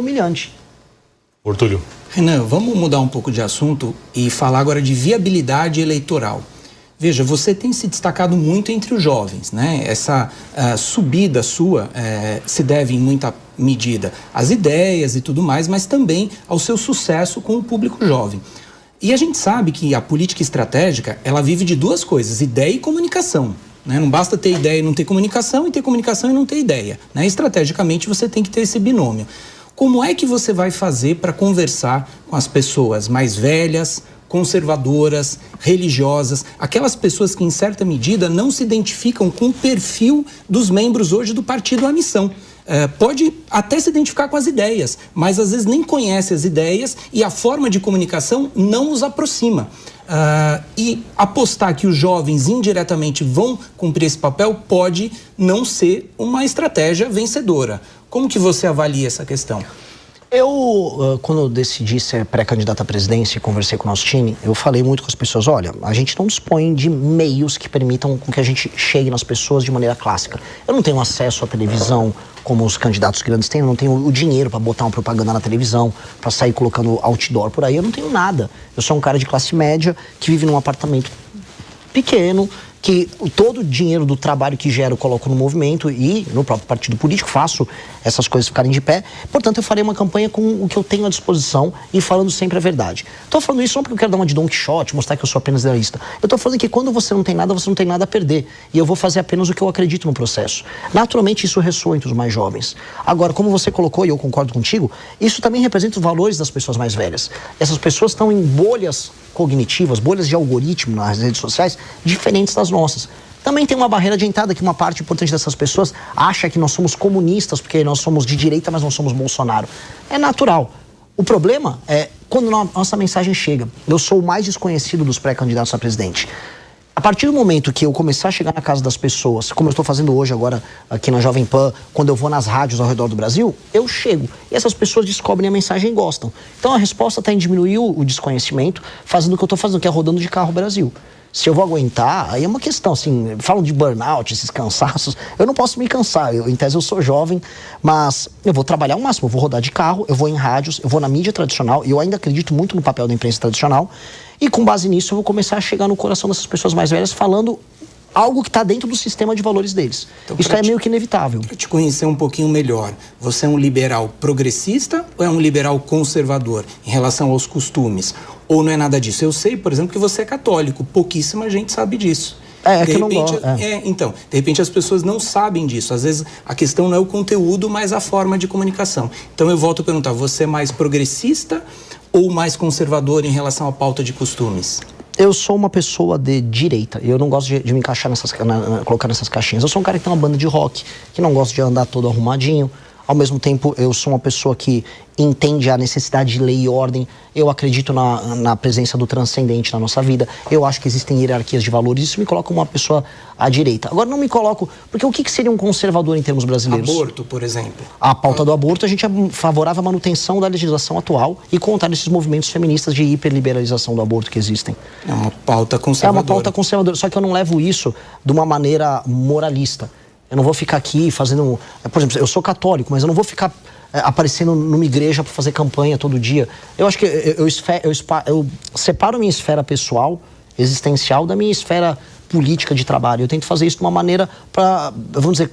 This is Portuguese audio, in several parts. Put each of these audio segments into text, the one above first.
humilhante. Ortúlio. Renan, vamos mudar um pouco de assunto e falar agora de viabilidade eleitoral. Veja, você tem se destacado muito entre os jovens, né? Essa subida sua se deve em muita medida às ideias e tudo mais, mas também ao seu sucesso com o público jovem. E a gente sabe que a política estratégica, ela vive de duas coisas, ideia e comunicação. Né? Não basta ter ideia e não ter comunicação, e ter comunicação e não ter ideia. Né? Estrategicamente, você tem que ter esse binômio. Como é que você vai fazer para conversar com as pessoas mais velhas, conservadoras, religiosas, aquelas pessoas que, em certa medida, não se identificam com o perfil dos membros hoje do partido à missão? Pode até se identificar com as ideias, mas às vezes nem conhece as ideias e a forma de comunicação não os aproxima. E apostar que os jovens indiretamente vão cumprir esse papel pode não ser uma estratégia vencedora. Como que você avalia essa questão? Eu, quando eu decidi ser pré-candidato à presidência e conversei com o nosso time, eu falei muito com as pessoas, olha, a gente não dispõe de meios que permitam com que a gente chegue nas pessoas de maneira clássica. Eu não tenho acesso à televisão como os candidatos grandes têm, eu não tenho o dinheiro para botar uma propaganda na televisão, para sair colocando outdoor por aí, eu não tenho nada. Eu sou um cara de classe média que vive num apartamento pequeno, que todo o dinheiro do trabalho que gero eu coloco no movimento e no próprio partido político, faço essas coisas ficarem de pé. Portanto, eu farei uma campanha com o que eu tenho à disposição e falando sempre a verdade. Estou falando isso não porque eu quero dar uma de Don Quixote, mostrar que eu sou apenas idealista. Eu estou falando que quando você não tem nada a perder. E eu vou fazer apenas o que eu acredito no processo. Naturalmente, isso ressoa entre os mais jovens. Agora, como você colocou, e eu concordo contigo, isso também representa os valores das pessoas mais velhas. Essas pessoas estão em bolhas cognitivas, bolhas de algoritmo nas redes sociais, diferentes das nossas. Também tem uma barreira de entrada que uma parte importante dessas pessoas acha que nós somos comunistas porque nós somos de direita, mas não somos Bolsonaro. É natural. O problema é quando nossa mensagem chega. Eu sou o mais desconhecido dos pré-candidatos a presidente. A partir do momento que eu começar a chegar na casa das pessoas, como eu estou fazendo hoje agora aqui na Jovem Pan, quando eu vou nas rádios ao redor do Brasil, eu chego. E essas pessoas descobrem a mensagem e gostam. Então a resposta está em diminuir o desconhecimento, fazendo o que eu estou fazendo, que é rodando de carro Brasil. Se eu vou aguentar, aí é uma questão, assim, falam de burnout, esses cansaços, eu não posso me cansar, em tese eu sou jovem, mas eu vou trabalhar ao máximo, eu vou rodar de carro, eu vou em rádios, eu vou na mídia tradicional, e eu ainda acredito muito no papel da imprensa tradicional, e com base nisso eu vou começar a chegar no coração dessas pessoas mais velhas falando algo que está dentro do sistema de valores deles. Então, isso é meio que inevitável. Para te conhecer um pouquinho melhor, você é um liberal progressista ou é um liberal conservador em relação aos costumes? Ou não é nada disso? Eu sei, por exemplo, que você é católico. Pouquíssima gente sabe disso. Que não gosto. Então, de repente as pessoas não sabem disso. Às vezes a questão não é o conteúdo, mas a forma de comunicação. Então eu volto a perguntar, você é mais progressista ou mais conservador em relação à pauta de costumes? Eu sou uma pessoa de direita. Eu não gosto de me encaixar colocar nessas caixinhas. Eu sou um cara que tem uma banda de rock, que não gosta de andar todo arrumadinho. Ao mesmo tempo, eu sou uma pessoa que entende a necessidade de lei e ordem. Eu acredito na presença do transcendente na nossa vida. Eu acho que existem hierarquias de valores. Isso me coloca como uma pessoa à direita. Agora, não me coloco... Porque o que seria um conservador em termos brasileiros? Aborto, por exemplo. A pauta do aborto, a gente é favorável à manutenção da legislação atual e contrário esses movimentos feministas de hiperliberalização do aborto que existem. É uma pauta conservadora. É uma pauta conservadora. Só que eu não levo isso de uma maneira moralista. Eu não vou ficar aqui fazendo... Por exemplo, eu sou católico, mas eu não vou ficar aparecendo numa igreja para fazer campanha todo dia. Eu acho que eu separo a minha esfera pessoal, existencial, da minha esfera política de trabalho. Eu tento fazer isso de uma maneira, vamos dizer,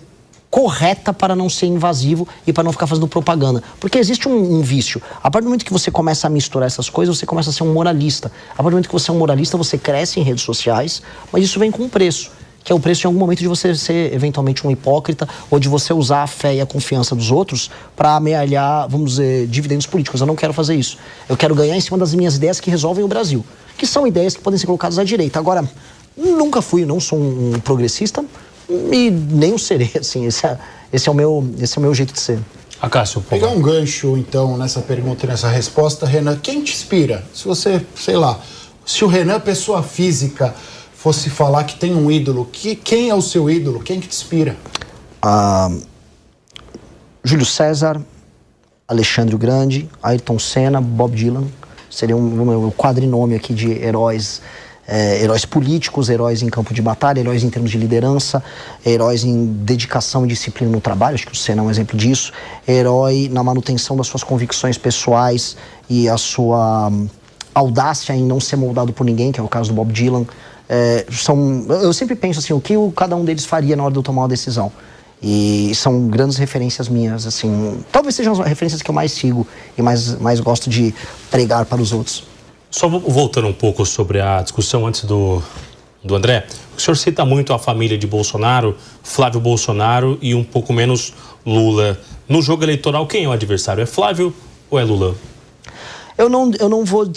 correta para não ser invasivo e para não ficar fazendo propaganda. Porque existe um vício. A partir do momento que você começa a misturar essas coisas, você começa a ser um moralista. A partir do momento que você é um moralista, você cresce em redes sociais, mas isso vem com um preço. Que é o preço em algum momento de você ser eventualmente um hipócrita ou de você usar a fé e a confiança dos outros para amealhar, vamos dizer, dividendos políticos. Eu não quero fazer isso. Eu quero ganhar em cima das minhas ideias que resolvem o Brasil. Que são ideias que podem ser colocadas à direita. Agora, nunca fui, não sou um progressista e nem o serei, assim. Esse é o meu jeito de ser. Acácio, pegar um gancho, então, nessa pergunta e nessa resposta, Renan, quem te inspira? Se você, sei lá, se o Renan, pessoa física, fosse falar que tem um ídolo, quem é o seu ídolo? Quem que te inspira? Júlio César, Alexandre o Grande, Ayrton Senna, Bob Dylan. Seria o meu quadrinome aqui de heróis heróis políticos, heróis em campo de batalha, heróis em termos de liderança, heróis em dedicação e disciplina no trabalho, acho que o Senna é um exemplo disso, herói na manutenção das suas convicções pessoais e a sua audácia em não ser moldado por ninguém, que é o caso do Bob Dylan. Eu sempre penso assim, o que cada um deles faria na hora de eu tomar uma decisão. E são grandes referências minhas, assim, talvez sejam as referências que eu mais sigo e mais gosto de pregar para os outros. Só voltando um pouco sobre a discussão antes do André, o senhor cita muito a família de Bolsonaro, Flávio Bolsonaro e um pouco menos Lula. No jogo eleitoral, quem é o adversário? É Flávio ou é Lula? Eu não vou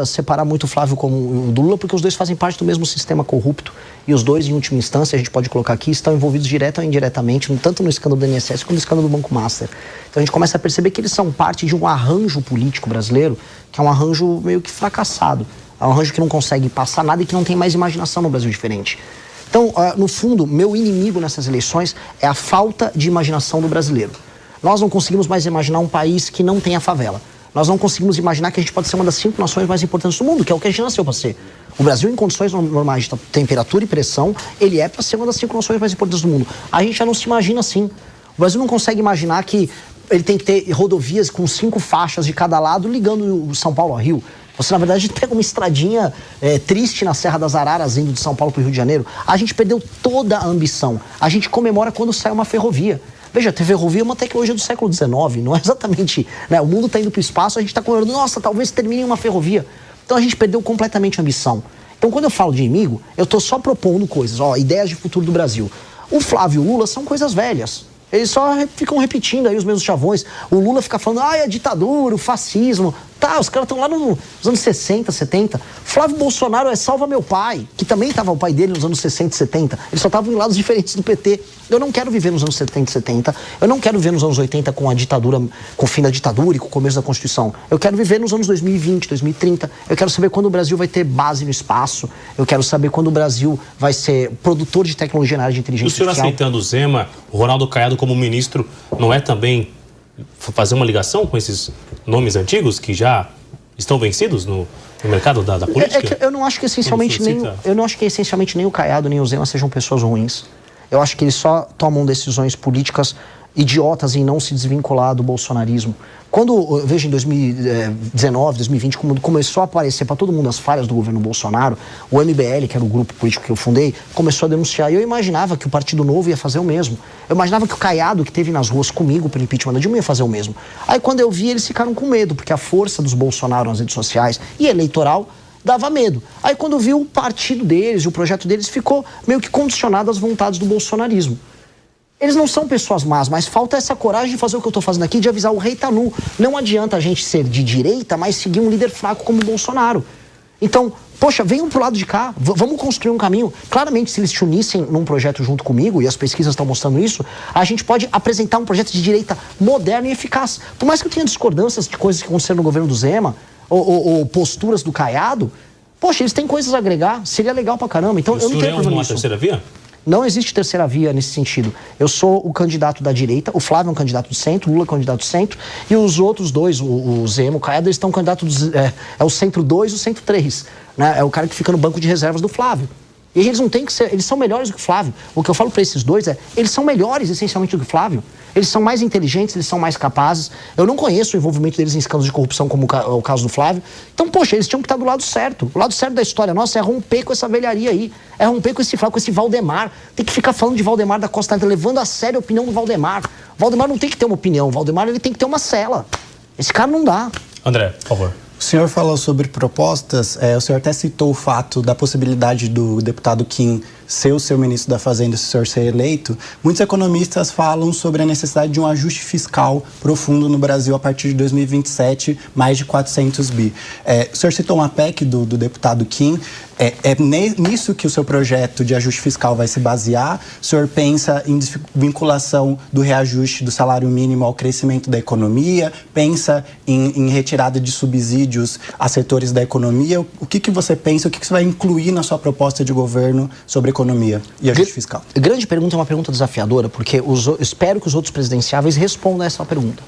separar muito o Flávio como o Lula, porque os dois fazem parte do mesmo sistema corrupto e os dois, em última instância, a gente pode colocar aqui, estão envolvidos direta ou indiretamente, tanto no escândalo do INSS quanto no escândalo do Banco Master. Então a gente começa a perceber que eles são parte de um arranjo político brasileiro, que é um arranjo meio que fracassado. É um arranjo que não consegue passar nada e que não tem mais imaginação no Brasil diferente. Então, no fundo, meu inimigo nessas eleições é a falta de imaginação do brasileiro. Nós não conseguimos mais imaginar um país que não tenha favela. Nós não conseguimos imaginar que a gente pode ser uma das 5 nações mais importantes do mundo, que é o que a gente nasceu para ser. O Brasil, em condições normais de temperatura e pressão, ele é para ser uma das 5 nações mais importantes do mundo. A gente já não se imagina assim. O Brasil não consegue imaginar que ele tem que ter rodovias com 5 faixas de cada lado ligando o São Paulo ao Rio. Você, na verdade, pega uma estradinha triste na Serra das Araras, indo de São Paulo para o Rio de Janeiro. A gente perdeu toda a ambição. A gente comemora quando sai uma ferrovia. Veja, a ferrovia é uma tecnologia do século XIX, não é exatamente... Né? O mundo está indo para o espaço, a gente está comemorando, nossa, talvez termine uma ferrovia. Então a gente perdeu completamente a ambição. Então quando eu falo de inimigo, eu estou só propondo coisas, ideias de futuro do Brasil. O Flávio e o Lula são coisas velhas. Eles só ficam repetindo aí os mesmos chavões. O Lula fica falando, a ditadura, o fascismo. Tá, os caras estão lá nos anos 60, 70. Flávio Bolsonaro é Salva Meu Pai, que também estava o pai dele nos anos 60 e 70. Eles só estavam em lados diferentes do PT. Eu não quero viver nos anos 70 e 70. Eu não quero viver nos anos 80 com a ditadura, com o fim da ditadura e com o começo da Constituição. Eu quero viver nos anos 2020, 2030. Eu quero saber quando o Brasil vai ter base no espaço. Eu quero saber quando o Brasil vai ser produtor de tecnologia na área de inteligência artificial. O senhor aceitando o Zema, o Ronaldo Caiado como ministro, não é também fazer uma ligação com esses nomes antigos que já estão vencidos no mercado da política? Eu não acho que essencialmente nem o Caiado nem o Zema sejam pessoas ruins. Eu acho que eles só tomam decisões políticas idiotas em não se desvincular do bolsonarismo. Quando, veja, em 2019, 2020, quando começou a aparecer para todo mundo as falhas do governo Bolsonaro, o MBL, que era o grupo político que eu fundei, começou a denunciar. E eu imaginava que o Partido Novo ia fazer o mesmo. Eu imaginava que o Caiado, que esteve nas ruas comigo pelo impeachment da Dilma, ia fazer o mesmo. Aí quando eu vi, eles ficaram com medo, porque a força dos Bolsonaro nas redes sociais e eleitoral dava medo. Aí quando eu vi o partido deles, o projeto deles, ficou meio que condicionado às vontades do bolsonarismo. Eles não são pessoas más, mas falta essa coragem de fazer o que eu estou fazendo aqui, de avisar o rei tá nu. Não adianta a gente ser de direita, mas seguir um líder fraco como o Bolsonaro. Então, poxa, venham pro lado de cá, vamos construir um caminho. Claramente, se eles se unissem num projeto junto comigo, e as pesquisas estão mostrando isso, a gente pode apresentar um projeto de direita moderno e eficaz. Por mais que eu tenha discordâncias de coisas que aconteceram no governo do Zema, ou posturas do Caiado, poxa, eles têm coisas a agregar, seria legal pra caramba. Então, eu não tenho problema nisso. Terceira via? Não existe terceira via nesse sentido. Eu sou o candidato da direita, o Flávio é um candidato do centro, o Lula é um candidato do centro, e os outros dois, o Zema, o Caiado, eles estão candidatos, é o centro 2 e o centro 3. Né? É o cara que fica no banco de reservas do Flávio. E eles não têm que ser, eles são melhores do que o Flávio. O que eu falo para esses dois é, eles são melhores essencialmente do que o Flávio. Eles são mais inteligentes, eles são mais capazes. Eu não conheço o envolvimento deles em escândalos de corrupção como o caso do Flávio. Então, poxa, eles tinham que estar do lado certo. O lado certo da história nossa é romper com essa velharia aí. É romper com esse Flávio, com esse Valdemar. Tem que ficar falando de Valdemar da Costa Neto, levando a sério a opinião do Valdemar. O Valdemar não tem que ter uma opinião. O Valdemar, ele tem que ter uma cela. Esse cara não dá. André, por favor. O senhor falou sobre propostas, o senhor até citou o fato da possibilidade do deputado Kim ser o seu ministro da Fazenda se o senhor ser eleito. Muitos economistas falam sobre a necessidade de um ajuste fiscal profundo no Brasil a partir de 2027, mais de 400 bi. O senhor citou uma PEC do deputado Kim. É nisso que o seu projeto de ajuste fiscal vai se basear? O senhor pensa em vinculação do reajuste do salário mínimo ao crescimento da economia? Pensa em retirada de subsídios a setores da economia? O que você pensa, o que você vai incluir na sua proposta de governo sobre economia e ajuste fiscal? Grande pergunta, é uma pergunta desafiadora, porque espero que os outros presidenciáveis respondam a essa pergunta.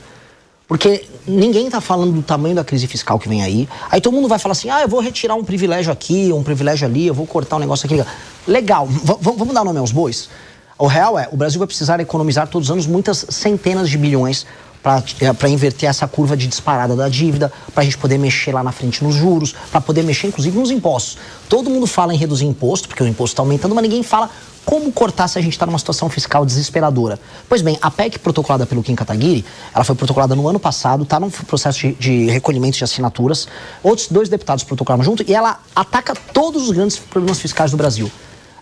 Porque ninguém está falando do tamanho da crise fiscal que vem aí. Aí todo mundo vai falar assim, eu vou retirar um privilégio aqui, um privilégio ali, eu vou cortar um negócio aqui. Legal, vamos dar nome aos bois? O real o Brasil vai precisar economizar todos os anos muitas centenas de bilhões para inverter essa curva de disparada da dívida, para a gente poder mexer lá na frente nos juros, para poder mexer inclusive nos impostos. Todo mundo fala em reduzir imposto, porque o imposto está aumentando, mas ninguém fala como cortar se a gente está numa situação fiscal desesperadora. Pois bem, a PEC protocolada pelo Kim Kataguiri, ela foi protocolada no ano passado, está num processo de recolhimento de assinaturas, outros 2 deputados protocolaram junto, e ela ataca todos os grandes problemas fiscais do Brasil.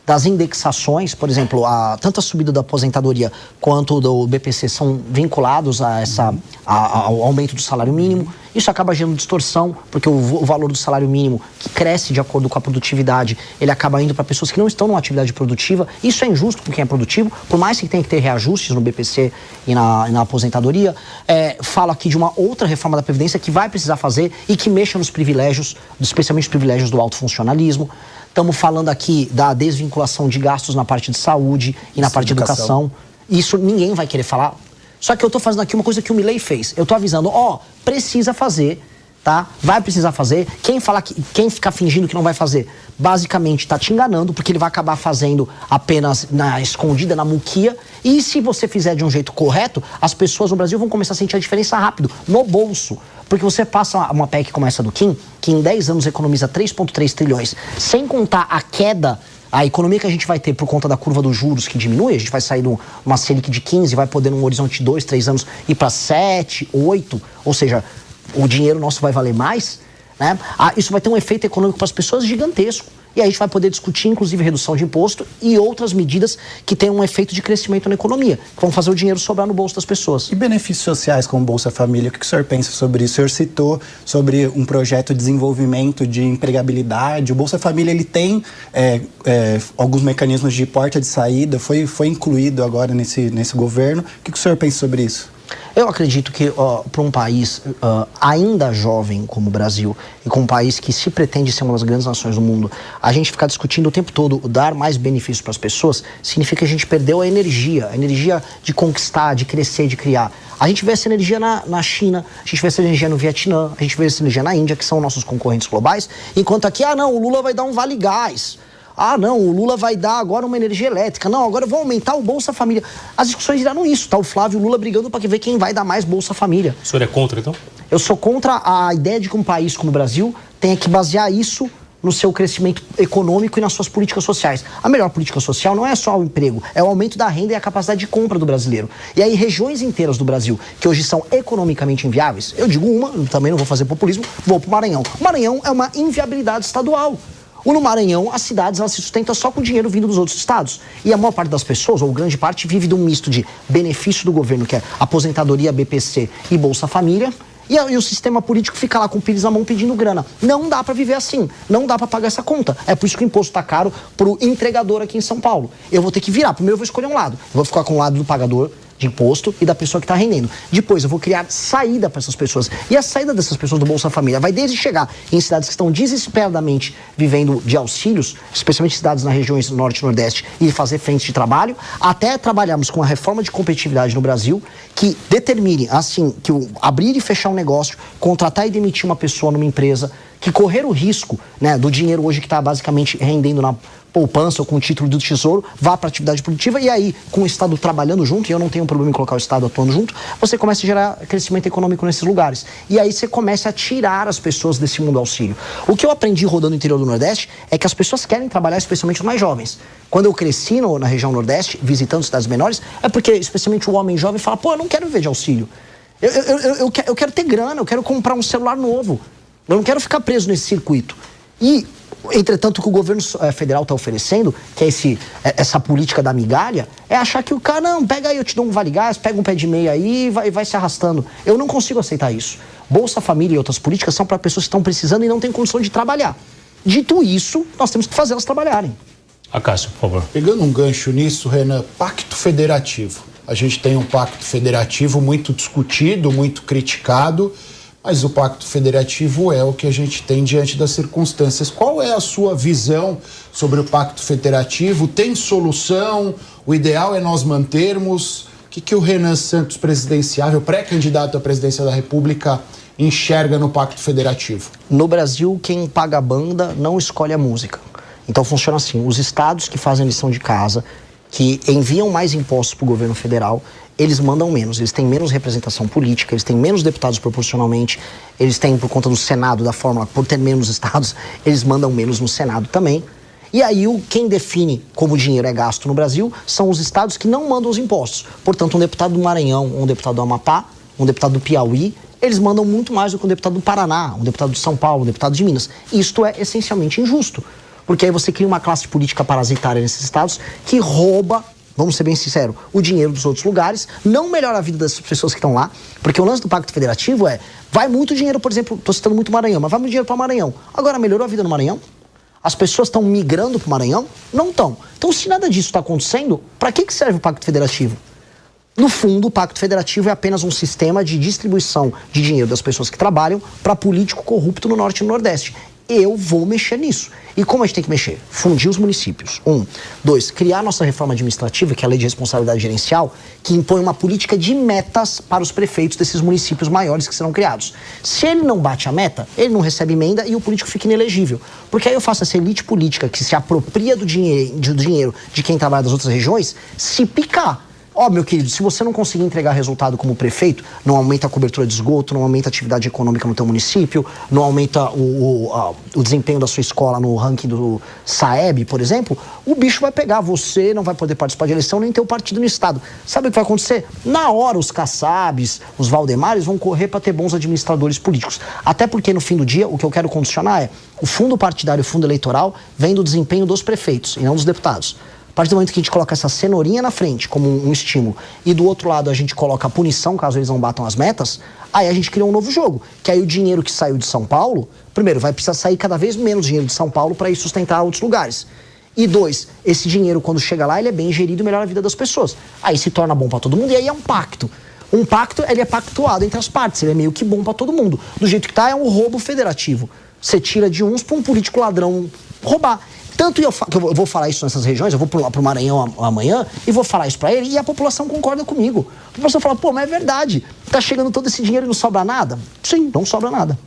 Das indexações, por exemplo, tanto a subida da aposentadoria quanto do BPC são vinculados ao aumento do salário mínimo. Isso acaba gerando distorção, porque o valor do salário mínimo, que cresce de acordo com a produtividade, ele acaba indo para pessoas que não estão numa atividade produtiva. Isso é injusto com quem é produtivo, por mais que tenha que ter reajustes no BPC e na aposentadoria. Falo aqui de uma outra reforma da Previdência que vai precisar fazer e que mexa nos privilégios, especialmente os privilégios do alto funcionalismo. Estamos falando aqui da desvinculação de gastos na parte de saúde e na parte de educação. Isso ninguém vai querer falar. Só que eu estou fazendo aqui uma coisa que o Milei fez. Eu estou avisando, precisa fazer, tá? Vai precisar fazer. Quem ficar fingindo que não vai fazer, basicamente está te enganando, porque ele vai acabar fazendo apenas na escondida, na muquia. E se você fizer de um jeito correto, as pessoas no Brasil vão começar a sentir a diferença rápido, no bolso. Porque você passa uma PEC como essa do Kim, que em 10 anos economiza 3,3 trilhões, sem contar a queda, a economia que a gente vai ter por conta da curva dos juros que diminui, a gente vai sair de uma Selic de 15, vai poder num horizonte de 2, 3 anos ir para 7, 8, ou seja, o dinheiro nosso vai valer mais, né? Isso vai ter um efeito econômico para as pessoas gigantesco. E aí a gente vai poder discutir, inclusive, redução de imposto e outras medidas que tenham um efeito de crescimento na economia, que vão fazer o dinheiro sobrar no bolso das pessoas. E benefícios sociais como Bolsa Família, o que o senhor pensa sobre isso? O senhor citou sobre um projeto de desenvolvimento de empregabilidade. O Bolsa Família ele tem alguns mecanismos de porta de saída, foi incluído agora nesse governo. O que o senhor pensa sobre isso? Eu acredito que para um país ainda jovem como o Brasil e com um país que se pretende ser uma das grandes nações do mundo, a gente ficar discutindo o tempo todo dar mais benefícios para as pessoas significa que a gente perdeu a energia de conquistar, de crescer, de criar. A gente vê essa energia na China, a gente vê essa energia no Vietnã, a gente vê essa energia na Índia, que são nossos concorrentes globais, enquanto aqui, o Lula vai dar um vale gás. O Lula vai dar agora uma energia elétrica. Não, agora eu vou aumentar o Bolsa Família. As discussões viraram isso, tá? O Flávio e o Lula brigando para ver quem vai dar mais Bolsa Família. O senhor é contra, então? Eu sou contra a ideia de que um país como o Brasil tenha que basear isso no seu crescimento econômico e nas suas políticas sociais. A melhor política social não é só o emprego, é o aumento da renda e a capacidade de compra do brasileiro. E aí regiões inteiras do Brasil, que hoje são economicamente inviáveis, eu digo também não vou fazer populismo, vou pro Maranhão. O Maranhão é uma inviabilidade estadual. No Maranhão, as cidades elas se sustentam só com dinheiro vindo dos outros estados. E a maior parte das pessoas, ou grande parte, vive de um misto de benefício do governo, que é aposentadoria, BPC e Bolsa Família, e o sistema político fica lá com o pires na mão pedindo grana. Não dá para viver assim, não dá para pagar essa conta. É por isso que o imposto tá caro pro entregador aqui em São Paulo. Eu vou ter que virar, primeiro eu vou escolher um lado. Eu vou ficar com o lado do pagador de imposto e da pessoa que está rendendo. Depois eu vou criar saída para essas pessoas. E a saída dessas pessoas do Bolsa Família vai desde chegar em cidades que estão desesperadamente vivendo de auxílios, especialmente cidades nas regiões norte e nordeste, e fazer frentes de trabalho, até trabalharmos com uma reforma de competitividade no Brasil que determine, assim, que o abrir e fechar um negócio, contratar e demitir uma pessoa numa empresa, que correr o risco, né, do dinheiro hoje que está basicamente rendendo na poupança ou com o título do Tesouro, vá para a atividade produtiva e aí, com o Estado trabalhando junto, e eu não tenho problema em colocar o Estado atuando junto, você começa a gerar crescimento econômico nesses lugares. E aí você começa a tirar as pessoas desse mundo auxílio. O que eu aprendi rodando no interior do Nordeste é que as pessoas querem trabalhar, especialmente os mais jovens. Quando eu cresci na região Nordeste, visitando cidades menores, é porque, especialmente o homem jovem, fala, eu não quero viver de auxílio. Eu quero ter grana, eu quero comprar um celular novo. Eu não quero ficar preso nesse circuito. E, entretanto, o que o governo federal está oferecendo, que é essa política da migalha, é achar que o cara, não, pega aí, eu te dou um vale-gás, pega um pé de meia aí e vai se arrastando. Eu não consigo aceitar isso. Bolsa Família e outras políticas são para pessoas que estão precisando e não têm condição de trabalhar. Dito isso, nós temos que fazer elas trabalharem. Acácio, por favor. Pegando um gancho nisso, Renan, pacto federativo. A gente tem um pacto federativo muito discutido, muito criticado, mas o pacto federativo é o que a gente tem diante das circunstâncias. Qual é a sua visão sobre o pacto federativo? Tem solução? O ideal é nós mantermos? que o Renan Santos, presidenciável, pré-candidato à presidência da República, enxerga no Pacto Federativo? No Brasil, quem paga a banda não escolhe a música. Então funciona assim, os estados que fazem a lição de casa, que enviam mais impostos para o governo federal, eles mandam menos, eles têm menos representação política, eles têm menos deputados proporcionalmente, eles têm, por conta do Senado, da fórmula, por ter menos estados, eles mandam menos no Senado também. E aí quem define como o dinheiro é gasto no Brasil são os estados que não mandam os impostos. Portanto, um deputado do Maranhão, um deputado do Amapá, um deputado do Piauí, eles mandam muito mais do que um deputado do Paraná, um deputado de São Paulo, um deputado de Minas. Isto é essencialmente injusto, porque aí você cria uma classe política parasitária nesses estados que rouba, vamos ser bem sinceros, o dinheiro dos outros lugares, não melhora a vida das pessoas que estão lá, porque o lance do Pacto Federativo vai muito dinheiro, por exemplo, estou citando muito Maranhão, mas vai muito dinheiro para o Maranhão. Agora, melhorou a vida no Maranhão? As pessoas estão migrando para o Maranhão? Não estão. Então, se nada disso está acontecendo, para que serve o Pacto Federativo? No fundo, o Pacto Federativo é apenas um sistema de distribuição de dinheiro das pessoas que trabalham para político corrupto no Norte e no Nordeste. Eu vou mexer nisso. E como a gente tem que mexer? Fundir os municípios. 2, criar nossa reforma administrativa, que é a Lei de Responsabilidade Gerencial, que impõe uma política de metas para os prefeitos desses municípios maiores que serão criados. Se ele não bate a meta, ele não recebe emenda e o político fica inelegível. Porque aí eu faço essa elite política que se apropria do dinheiro de quem trabalha das outras regiões, se picar. Meu querido, se você não conseguir entregar resultado como prefeito, não aumenta a cobertura de esgoto, não aumenta a atividade econômica no teu município, não aumenta o desempenho da sua escola no ranking do Saeb, por exemplo, o bicho vai pegar. Você não vai poder participar de eleição nem ter o partido no estado. Sabe o que vai acontecer? Na hora, os Kassabs, os Valdemares vão correr para ter bons administradores políticos. Até porque, no fim do dia, o que eu quero condicionar o fundo partidário e o fundo eleitoral vem do desempenho dos prefeitos e não dos deputados. A partir do momento que a gente coloca essa cenourinha na frente como um estímulo e do outro lado a gente coloca a punição caso eles não batam as metas, aí a gente cria um novo jogo, que aí o dinheiro que saiu de São Paulo, primeiro, vai precisar sair cada vez menos dinheiro de São Paulo para ir sustentar outros lugares. E 2, esse dinheiro quando chega lá, ele é bem gerido e melhora a vida das pessoas. Aí se torna bom para todo mundo e aí é um pacto. Um pacto, ele é pactuado entre as partes, ele é meio que bom para todo mundo. Do jeito que tá, é um roubo federativo. Você tira de uns para um político ladrão roubar. Tanto que eu vou falar isso nessas regiões, eu vou pro Maranhão amanhã e vou falar isso pra ele e a população concorda comigo. A população fala, mas é verdade, tá chegando todo esse dinheiro e não sobra nada? Sim, não sobra nada.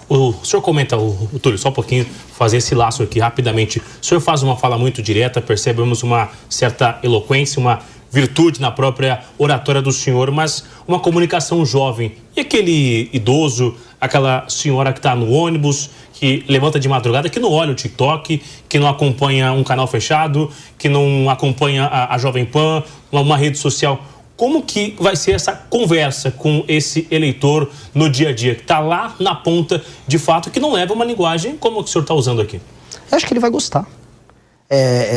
O senhor comenta, o Túlio, só um pouquinho, fazer esse laço aqui rapidamente. O senhor faz uma fala muito direta, percebemos uma certa eloquência, uma virtude na própria oratória do senhor, mas uma comunicação jovem. E aquele idoso, aquela senhora que está no ônibus, que levanta de madrugada, que não olha o TikTok, que não acompanha um canal fechado, que não acompanha a Jovem Pan, uma rede social. Como que vai ser essa conversa com esse eleitor no dia a dia, que está lá na ponta, de fato, que não leva uma linguagem como o senhor está usando aqui? Eu acho que ele vai gostar.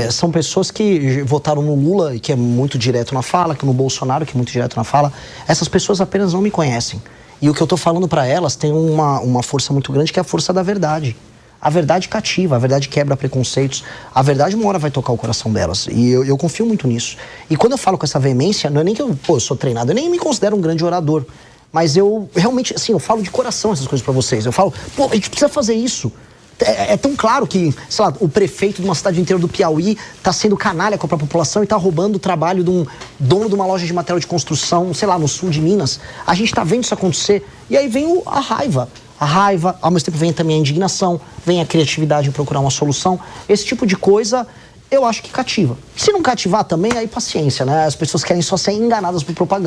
São pessoas que votaram no Lula, que é muito direto na fala, que no Bolsonaro, que é muito direto na fala. Essas pessoas apenas não me conhecem. E o que eu estou falando para elas tem uma força muito grande, que é a força da verdade. A verdade cativa, a verdade quebra preconceitos. A verdade uma hora vai tocar o coração delas. E eu confio muito nisso. E quando eu falo com essa veemência, não é nem que eu sou treinado, eu nem me considero um grande orador. Mas eu realmente, assim, eu falo de coração essas coisas para vocês. Eu falo, a gente precisa fazer isso. É tão claro que, sei lá, o prefeito de uma cidade inteira do Piauí está sendo canalha com a população e está roubando o trabalho de um dono de uma loja de material de construção, sei lá, no sul de Minas. A gente está vendo isso acontecer. E aí vem a raiva. A raiva, ao mesmo tempo vem também a indignação, vem a criatividade em procurar uma solução. Esse tipo de coisa eu acho que cativa. Se não cativar também, aí paciência, né? As pessoas querem só ser enganadas por propaganda.